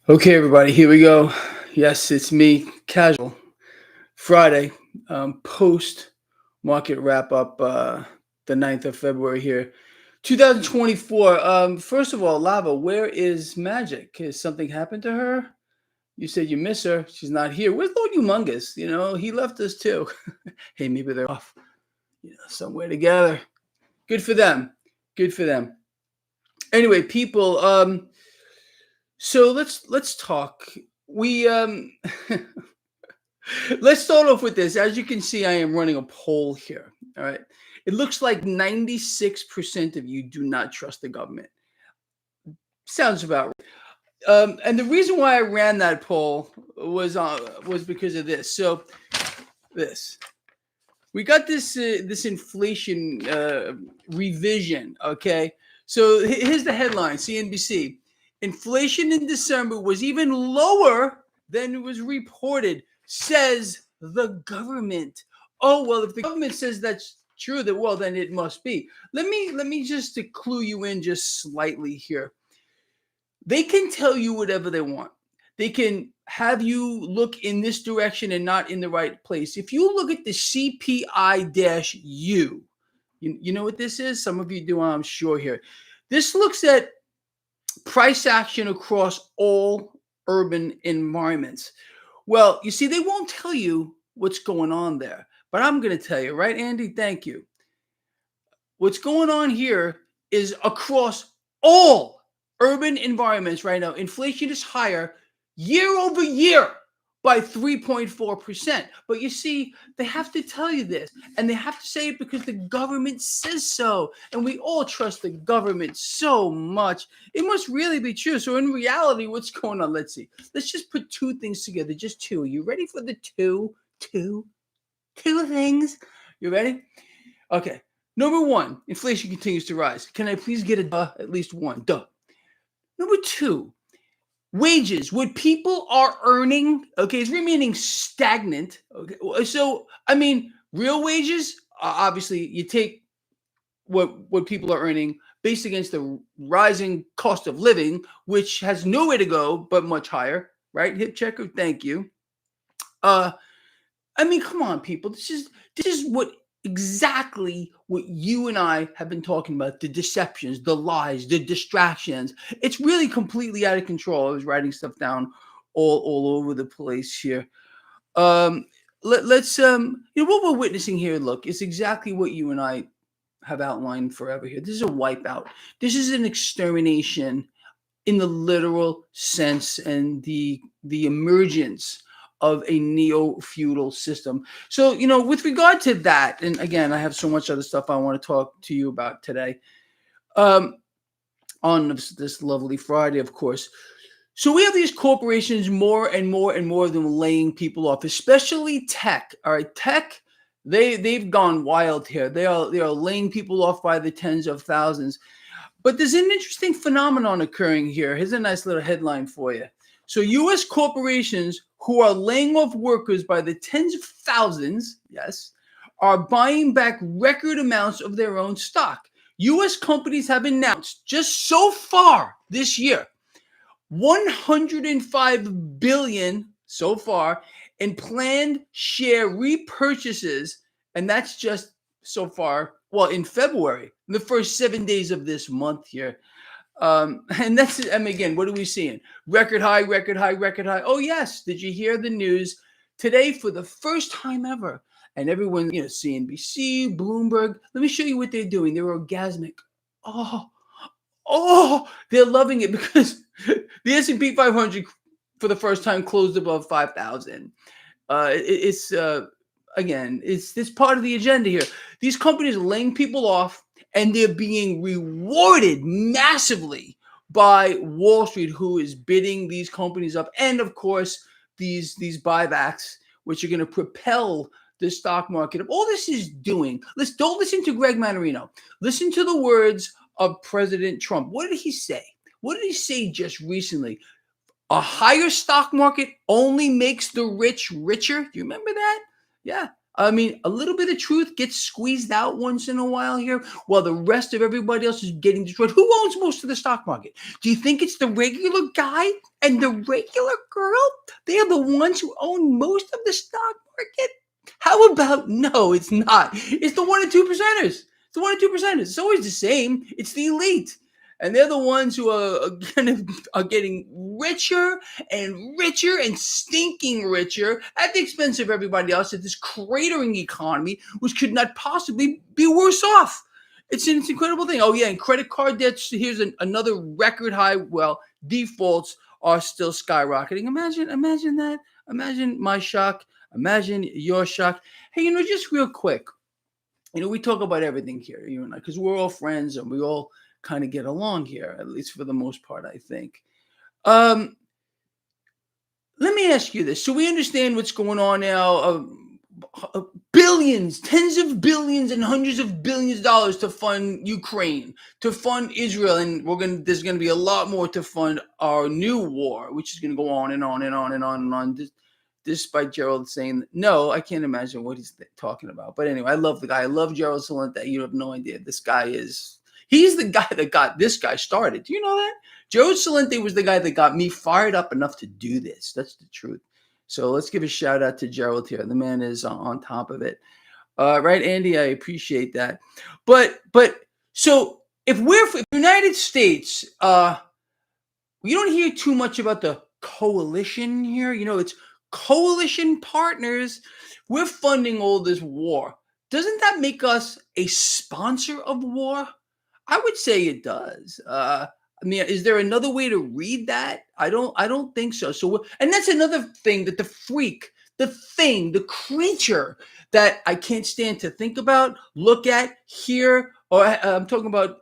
Okay, everybody, here we go. Yes, it's me, Casual. Friday, post market wrap up, the 9th of February here, 2024. First of all, Lava, where is Magic? Has something happened to her? You said you miss her. She's not here. Where's Lord Humongous? He left us too. Hey, maybe they're off, somewhere together. Good for them. Good for them. Anyway, people, so let's talk. We Let's start off with this. As you can see, I am running a poll here. All right. It looks like 96% of you do not trust the government. Sounds about right. And the reason why I ran that poll was because of this. So this we got this inflation revision. Okay. So here's the headline: CNBC. Inflation in December was even lower than it was reported, says the government. Oh well, if the government says that's true, then it must be. Let me just to clue you in just slightly here. They can tell you whatever they want. They can have you look in this direction and not in the right place. If you look at the CPI-U, you know what this is? Some of you do, I'm sure here. This looks at price action across all urban environments. Well, you see, they won't tell you what's going on there, but I'm going to tell you, right, Andy? Thank you. What's going on here is across all urban environments right now, inflation is higher year over year by 3.4%. But you see, they have to tell you this, and they have to say it because the government says so. And we all trust the government so much. It must really be true. So in reality, what's going on? Let's see. Let's just put two things together, just two. Are you ready for the two things? You ready? Okay. Number one, inflation continues to rise. Can I please get a duh? At least one. Duh. Number two, wages, what people are earning, okay, is remaining stagnant. Okay, so I mean, real wages, obviously, you take what people are earning based against the rising cost of living, which has nowhere to go but much higher, right? Hit checker, thank you. I mean, come on, people. This is what exactly what you and I have been talking about: the deceptions, the lies, the distractions. It's really completely out of control. I was writing stuff down all over the place here. Um, let's what we're witnessing here. Look, it's exactly what you and I have outlined forever here. This is a wipeout. This is an extermination in the literal sense, and the emergence of a neo-feudal system. So, with regard to that, and again, I have so much other stuff I want to talk to you about today, um, on this lovely Friday, of course. So we have these corporations, more and more and more of them, laying people off, especially tech. All right, tech, they've gone wild here. They are laying people off by the tens of thousands. But there's an interesting phenomenon occurring here. Here's a nice little headline for you. So U.S. corporations who are laying off workers by the tens of thousands, yes, are buying back record amounts of their own stock. U.S. companies have announced just so far this year 105 billion so far in planned share repurchases, and that's just so far. Well, in February, in the first 7 days of this month here. And that's, I mean, again, what are we seeing? Record high, record high, record high. Oh, yes. Did you hear the news today for the first time ever? And everyone, CNBC, Bloomberg, let me show you what they're doing. They're orgasmic. They're loving it because the S&P 500 for the first time closed above 5,000. It's this part of the agenda here. These companies are laying people off, and they're being rewarded massively by Wall Street, who is bidding these companies up, and of course these buybacks, which are going to propel the stock market up. All this is doing. Don't listen to Greg Mannarino. Listen to the words of President Trump. What did he say? What did he say just recently? A higher stock market only makes the rich richer. Do you remember that? Yeah. I mean, a little bit of truth gets squeezed out once in a while here, while the rest of everybody else is getting destroyed. Who owns most of the stock market? Do you think it's the regular guy and the regular girl? They are the ones who own most of the stock market? How about no, it's not. It's the 1% and 2%ers. It's the 1% and 2%ers. It's always the same. It's the elite. And they're the ones who are getting richer and richer and stinking richer at the expense of everybody else at this cratering economy, which could not possibly be worse off. It's an incredible thing. Oh, yeah, and credit card debts, here's another record high. Well, defaults are still skyrocketing. Imagine that. Imagine my shock. Imagine your shock. Hey, just real quick, we talk about everything here, you and I, because we're all friends and we all kind of get along here, at least for the most part, I think. Let me ask you this. So we understand what's going on now. Billions, tens of billions and hundreds of billions of dollars to fund Ukraine, to fund Israel. And there's going to be a lot more to fund our new war, which is going to go on and on and on and on and on. Despite Gerald saying, no, I can't imagine what he's talking about. But anyway, I love the guy. I love Gerald Celente. You have no idea. He's the guy that got this guy started. Do you know that? Gerald Celente was the guy that got me fired up enough to do this. That's the truth. So let's give a shout out to Gerald here. The man is on top of it. Right, Andy? I appreciate that. But so if we're the United States, we don't hear too much about the coalition here. It's coalition partners. We're funding all this war. Doesn't that make us a sponsor of war? I would say it does. Is there another way to read that? I don't think so. And that's another thing that the creature that I can't stand to think about, look at, hear, or I'm talking about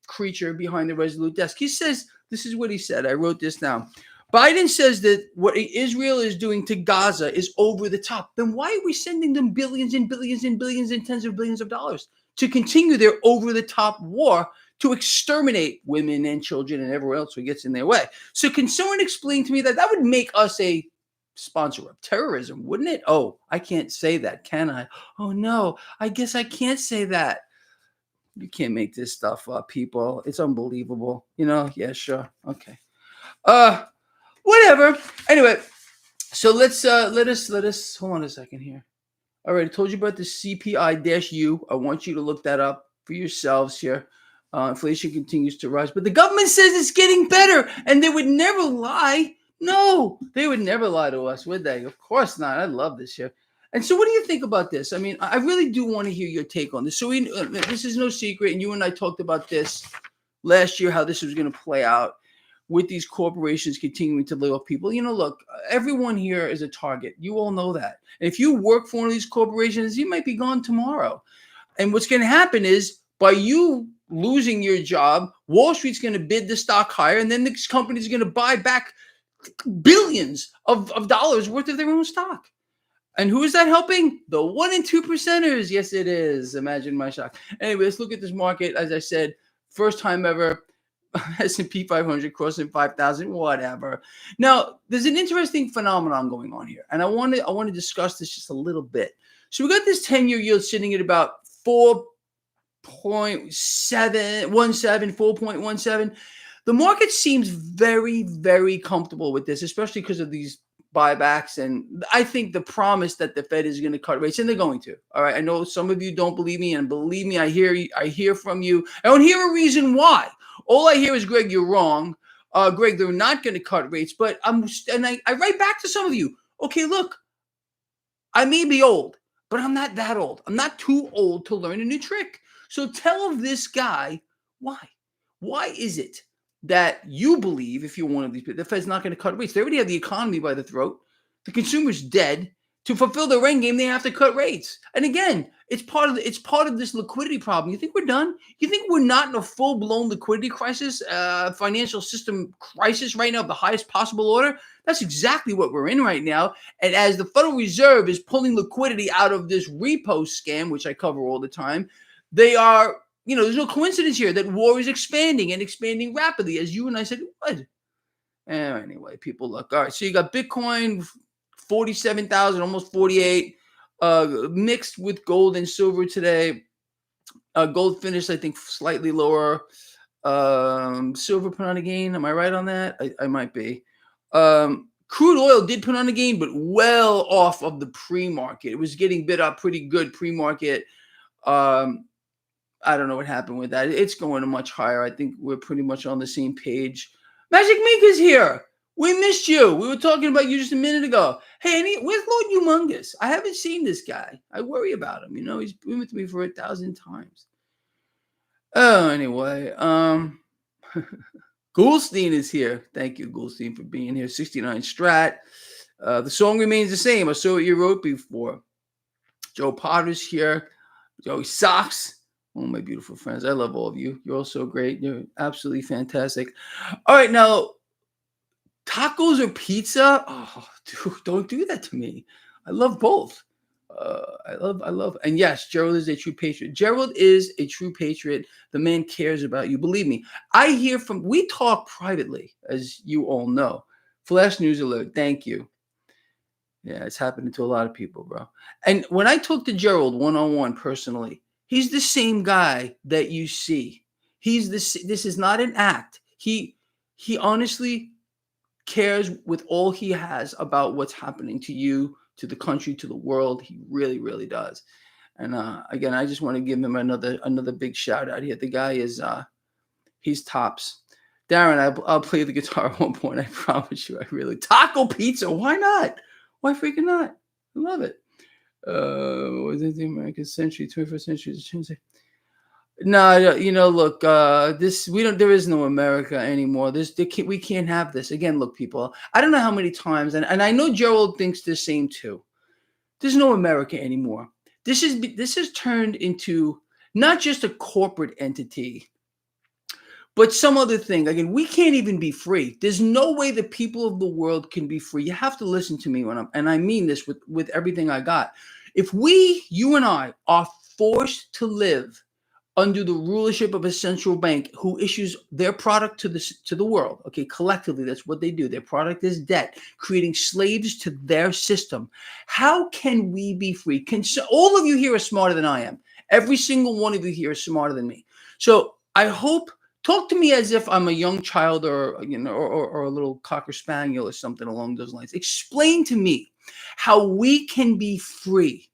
creature behind the Resolute desk. He says, this is what he said. I wrote this down. Biden says that what Israel is doing to Gaza is over the top. Then why are we sending them billions and billions and billions and tens of billions of dollars to continue their over-the-top war to exterminate women and children and everyone else who gets in their way? So can someone explain to me that would make us a sponsor of terrorism, wouldn't it? Oh, I can't say that, can I? Oh, no, I guess I can't say that. You can't make this stuff up, people. It's unbelievable. Yeah, sure. Okay. Whatever. Anyway, so let us hold on a second here. All right, I told you about the CPI-U. I want you to look that up for yourselves here. Inflation continues to rise, but the government says it's getting better, and they would never lie. No, they would never lie to us, would they? Of course not. I love this here. And so what do you think about this? I really do want to hear your take on this. So this is no secret, and you and I talked about this last year, how this was going to play out with these corporations continuing to lay off people. Look, everyone here is a target. You all know that. And if you work for one of these corporations, you might be gone tomorrow. And what's going to happen is, by you losing your job, Wall Street's going to bid the stock higher, and then this company is going to buy back billions of dollars worth of their own stock. And who is that helping? The 1% and 2%ers. Yes, it is. Imagine my shock. Anyway, let's look at this market. As I said, first time ever, S&P 500 crossing 5,000, whatever. Now, there's an interesting phenomenon going on here, and I want to discuss this just a little bit. So we got this 10-year yield sitting at about 4.17. The market seems very, very comfortable with this, especially because of these buybacks. And I think the promise that the Fed is going to cut rates, and they're going to. All right. I know some of you don't believe me, and believe me, I hear from you. I don't hear a reason why. All I hear is, Greg, you're wrong. Greg, they're not going to cut rates. But I write back to some of you. Okay, look, I may be old, but I'm not that old. I'm not too old to learn a new trick. So tell this guy why. Why is it that you believe, if you're one of these people, the Fed's not going to cut rates? They already have the economy by the throat. The consumer's dead. To fulfill their end game, they have to cut rates. And again, it's part of this liquidity problem. You think we're done? You think we're not in a full-blown liquidity crisis, financial system crisis right now of the highest possible order? That's exactly what we're in right now. And as the Federal Reserve is pulling liquidity out of this repo scam, which I cover all the time, they are, there's no coincidence here that war is expanding and expanding rapidly. As you and I said, what? Anyway, people, look. All right, so you got Bitcoin, 47,000, almost 48. mixed with gold and silver today. Gold finished, I think, slightly lower. Silver put on a gain. Am I right on that? I might be. Crude oil did put on a gain, but well off of the pre-market. It was getting bid up pretty good pre-market. I don't know what happened with that. It's going to much higher. I think we're pretty much on the same page. Magic Mika's here. We missed you. We were talking about you just a minute ago. Hey, where's Lord Humongous? I haven't seen this guy. I worry about him. He's been with me for 1,000 times. Oh, anyway. Goulstein is here. Thank you, Goulstein, for being here. 69 Strat. The song remains the same. I saw what you wrote before. Joe Potter's here. Joey Socks. Oh, my beautiful friends. I love all of you. You're all so great. You're absolutely fantastic. All right, now, tacos or pizza? Oh, dude, don't do that to me. I love both. I love. And yes, Gerald is a true patriot. Gerald is a true patriot. The man cares about you. Believe me. We talk privately, as you all know. Flash news alert. Thank you. Yeah, it's happening to a lot of people, bro. And when I talk to Gerald one-on-one personally, he's the same guy that you see. This is not an act. He honestly cares with all he has about what's happening to you, to the country, to the world. He really, really does. And again, I just want to give him another big shout out here. The guy is he's tops. Darren, I'll play the guitar at one point. I promise you. I really taco pizza. Why not? Why freaking not? I love it. Was it the American century, 21st century? No, look, there is no America anymore. We can't have this. Again, look, people, I don't know how many times, and I know Gerald thinks the same too. There's no America anymore. This has turned into not just a corporate entity, but some other thing. Again, we can't even be free. There's no way the people of the world can be free. You have to listen to me and I mean this with everything I got. If you and I are forced to live under the rulership of a central bank who issues their product to the world, okay, collectively, that's what they do. Their product is debt, creating slaves to their system. How can we be free? All of you here are smarter than I am. Every single one of you here is smarter than me. So I hope. Talk to me as if I'm a young child or a little cocker spaniel or something along those lines. Explain to me how we can be free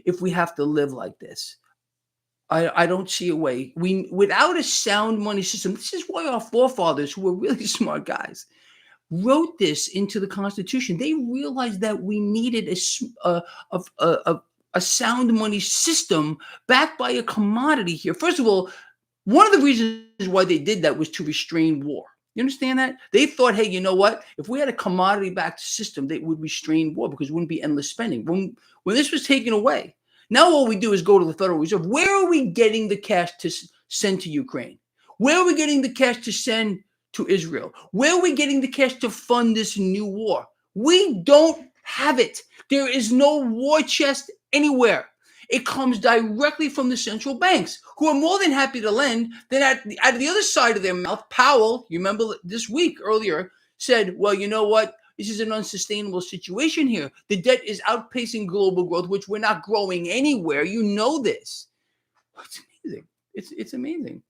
if we have to live like this. I don't see a way. Without a sound money system, this is why our forefathers, who were really smart guys, wrote this into the Constitution. They realized that we needed a sound money system backed by a commodity here. First of all, one of the reasons why they did that was to restrain war. You understand that? They thought, hey, you know what? If we had a commodity-backed system, they would restrain war because it wouldn't be endless spending. When this was taken away, now all we do is go to the Federal Reserve. Where are we getting the cash to send to Ukraine? Where are we getting the cash to send to Israel? Where are we getting the cash to fund this new war? We don't have it. There is no war chest anywhere. It comes directly from the central banks, who are more than happy to lend. Then at the other side of their mouth, Powell, you remember this week earlier, said, well, you know what? This is an unsustainable situation here. The debt is outpacing global growth, which we're not growing anywhere. You know this. It's amazing. It's amazing.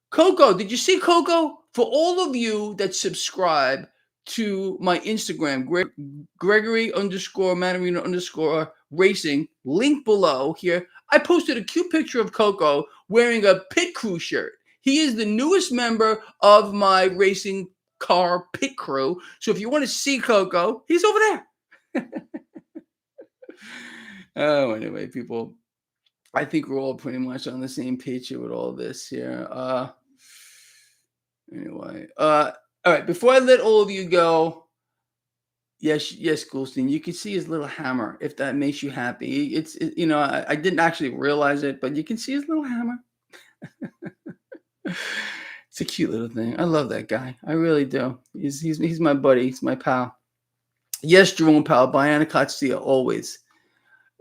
Coco, did you see Coco? For all of you that subscribe to my Instagram, Gregory _Mannarino _racing, link below here. I posted a cute picture of Coco wearing a pit crew shirt. He is the newest member of my racing car pit crew. So if you want to see Coco, he's over there. Oh, anyway, people, I think we're all pretty much on the same page here with all this here. Anyway, all right, before I let all of you go, yes, Goulstein, you can see his little hammer, if that makes you happy. I didn't actually realize it, but you can see his little hammer. It's a cute little thing. I love that guy. I really do. He's my buddy. He's my pal. Yes, Jerome Powell, Bianca Steel, always.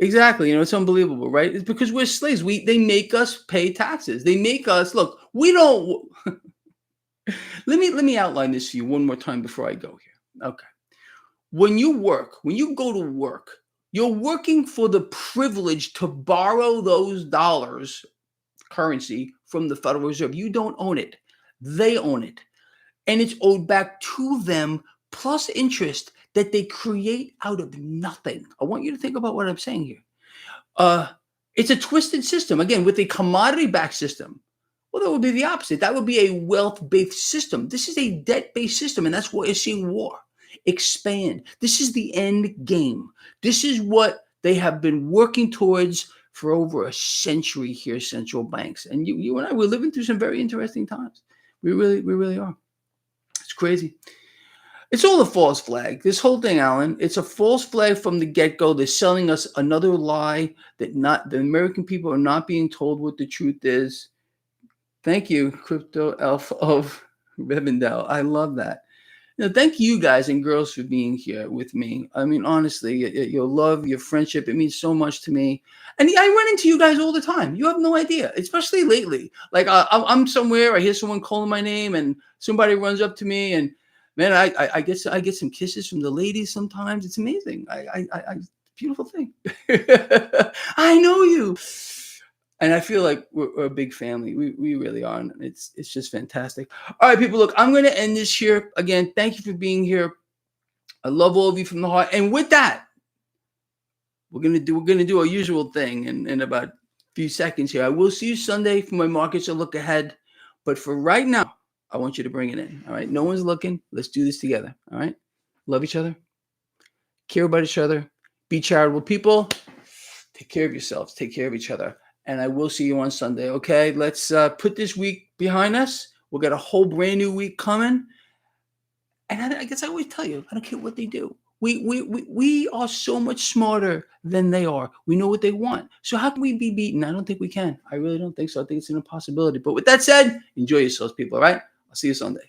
Exactly. It's unbelievable, right? It's because we're slaves. They make us pay taxes. They make us look. We don't. Let me outline this for you one more time before I go here. Okay. When you go to work, You're working for the privilege to borrow those dollars, currency, from the Federal Reserve. You don't own it. They own it. And it's owed back to them plus interest that they create out of nothing. I want you to think about what I'm saying here. It's a twisted system. Again, with a commodity-backed system, well, that would be the opposite. That would be a wealth-based system. This is a debt-based system, and that's why you're seeing war expand. This is the end game. This is what they have been working towards for over a century here, central banks. And you and I, we're living through some very interesting times. We really are. It's crazy. It's all a false flag. This whole thing, Alan, it's a false flag from the get-go. They're selling us another lie that not the American people are not being told what the truth is. Thank you, Crypto Elf of Rivendell. I love that. Thank you guys and girls for being here with me. I mean, honestly, your love, your friendship, it means so much to me. And I run into you guys all the time. You have no idea, especially lately. Like I'm somewhere, I hear someone calling my name, and somebody runs up to me, and man, I get some kisses from the ladies sometimes. It's amazing. Beautiful thing. I know you. And I feel like we're a big family. We really are. And it's just fantastic. All right, people, look, I'm going to end this here. Again, thank you for being here. I love all of you from the heart. And with that, we're going to do our usual thing in about a few seconds here. I will see you Sunday for my markets to look ahead. But for right now, I want you to bring it in. All right. No one's looking. Let's do this together. All right. Love each other. Care about each other. Be charitable people. Take care of yourselves. Take care of each other. And I will see you on Sunday. Okay, let's put this week behind us. We'll get a whole brand new week coming. And I guess I always tell you, I don't care what they do. We are so much smarter than they are. We know what they want. So how can we be beaten? I don't think we can. I really don't think so. I think it's an impossibility. But with that said, enjoy yourselves, people. All right? I'll see you Sunday.